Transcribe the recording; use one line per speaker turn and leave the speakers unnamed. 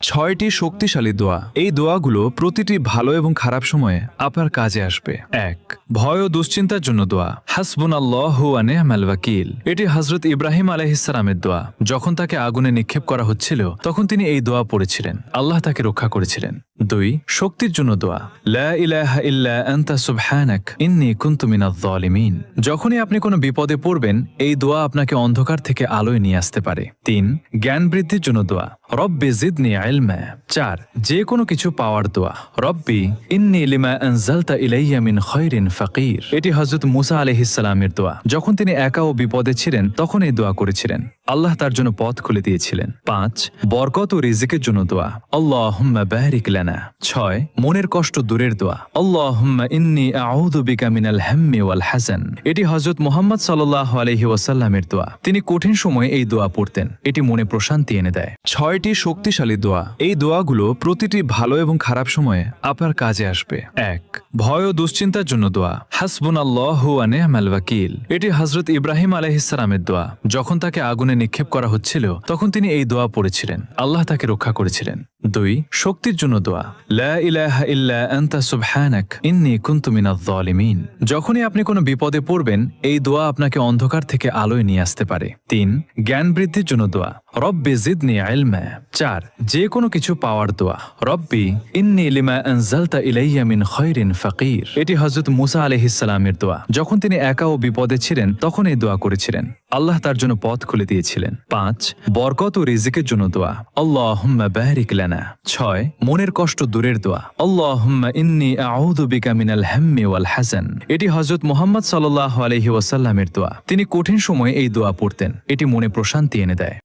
6টি শক্তিশালী দোয়া। এই দোয়াগুলো প্রতিটি ভালো এবং খারাপ সময়ে আপনার কাজে আসবে। 1. ভয় ও দুশ্চিন্তার জন্য দোয়া। হাসবুনাল্লাহু ওয়া নি'মাল ওয়াকিল। এটি হযরত ইব্রাহিম আলাইহিস সালামের দোয়া। যখন তাকে আগুনে নিক্ষেপ করা হচ্ছিল তখন তিনি এই দোয়া পড়েছিলেন। আল্লাহ তাকে রক্ষা করেছিলেন। 2. শক্তির জন্য দোয়া। লা ইলাহা ইল্লা আনতা সুবহানাক ইন্নী কুনতু মিনাজ জালিমিন। যখনই আপনি কোনো বিপদে পড়বেন এই দোয়া আপনাকে অন্ধকার থেকে আলোয় নিয়ে আসতে পারে। 3. জ্ঞান বৃদ্ধির জন্য দোয়া। রব্বি জিদনি ইলমা। 4. যে কোনো কিছু পাওয়ার দোয়া। রব্বি ইন্নী লিমা আনজালতা ইলাইয়া মিন খায়রিন ফাকির। এটি হযরত মুসা আলাইহিস সালামের দোয়া। যখন তিনি একা ও বিপদে ছিলেন তখন এই দোয়া করেছিলেন। আল্লাহ তার জন্য পথ খুলে দিয়েছিলেন। 5. বরকত ও রিজিকের জন্য দোয়া। আল্লাহুম্মা বারিক লানা। 6. মনের কষ্ট দূরের দোয়া। আল্লাহুম্মা ইন্নী আউযু বিকা মিনাল হাম্মি ওয়াল হাযান। এটি হযরত মুহাম্মদ সাল্লাল্লাহু আলাইহি ওয়াসাল্লামের দোয়া। তিনি কঠিন সময়ে এই দোয়া পড়তেন। এটি মনে প্রশান্তি এনে দেয়। 6টি শক্তিশালী দোয়া। এই দোয়াগুলো প্রতিটি ভালো এবং খারাপ সময়ে আপনার কাজে আসবে। 1. ভয় ও দুশ্চিন্তার জন্য দোয়া। হাসবুনাল্লাহু ওয়া নি'মাল ওয়াকিল। এটি হযরত ইব্রাহিম আলাইহিস সালামের দোয়া। যখন তাকে আগুনে নিক্ষেপ করা হচ্ছিল তখন তিনি এই দোয়া পড়েছিলেন। আল্লাহ তাকে রক্ষা করেছিলেন। 2. শক্তির জন্য দোয়া। লা ইলাহা ইল্লা আনতা সুবহানাক ইন্নী কুনতু মিনাজ জালিমিন। যখনই আপনি কোনো বিপদে পড়বেন এই দোয়া আপনাকে অন্ধকার থেকে আলোয় নিয়ে আসতে পারে। 3. জ্ঞান বৃদ্ধির জন্য দোয়া। রব্বি জিদনি ইলমা। 4. যে কোনো কিছু পাওয়ার দোয়া। রব্বি ইন্নী লিমা আনজালতা ইলাইয়া মিন খায়রিন ফাকির। এটি হযরত মুসা আলাইহিস সালামের দোয়া। যখন তিনি একা ও বিপদে ছিলেন তখন এই দোয়া করেছিলেন। আল্লাহ তার জন্য পথ খুলে দিয়েছিলেন। 5. বরকত ও রিজিকের জন্য দোয়া। আল্লাহুম্মা বারিক লানা। 6. মনের কষ্ট দূরের দোয়া। আল্লাহুম্মা ইন্নী আউযু বিকা মিনাল হাম্মি ওয়াল হাযান। এটি হযরত মুহাম্মদ সাল্লাল্লাহু আলাইহি ওয়াসাল্লামের দোয়া। তিনি কঠিন সময়ে এই দোয়া পড়তেন। এটি মনে প্রশান্তি এনে দেয়।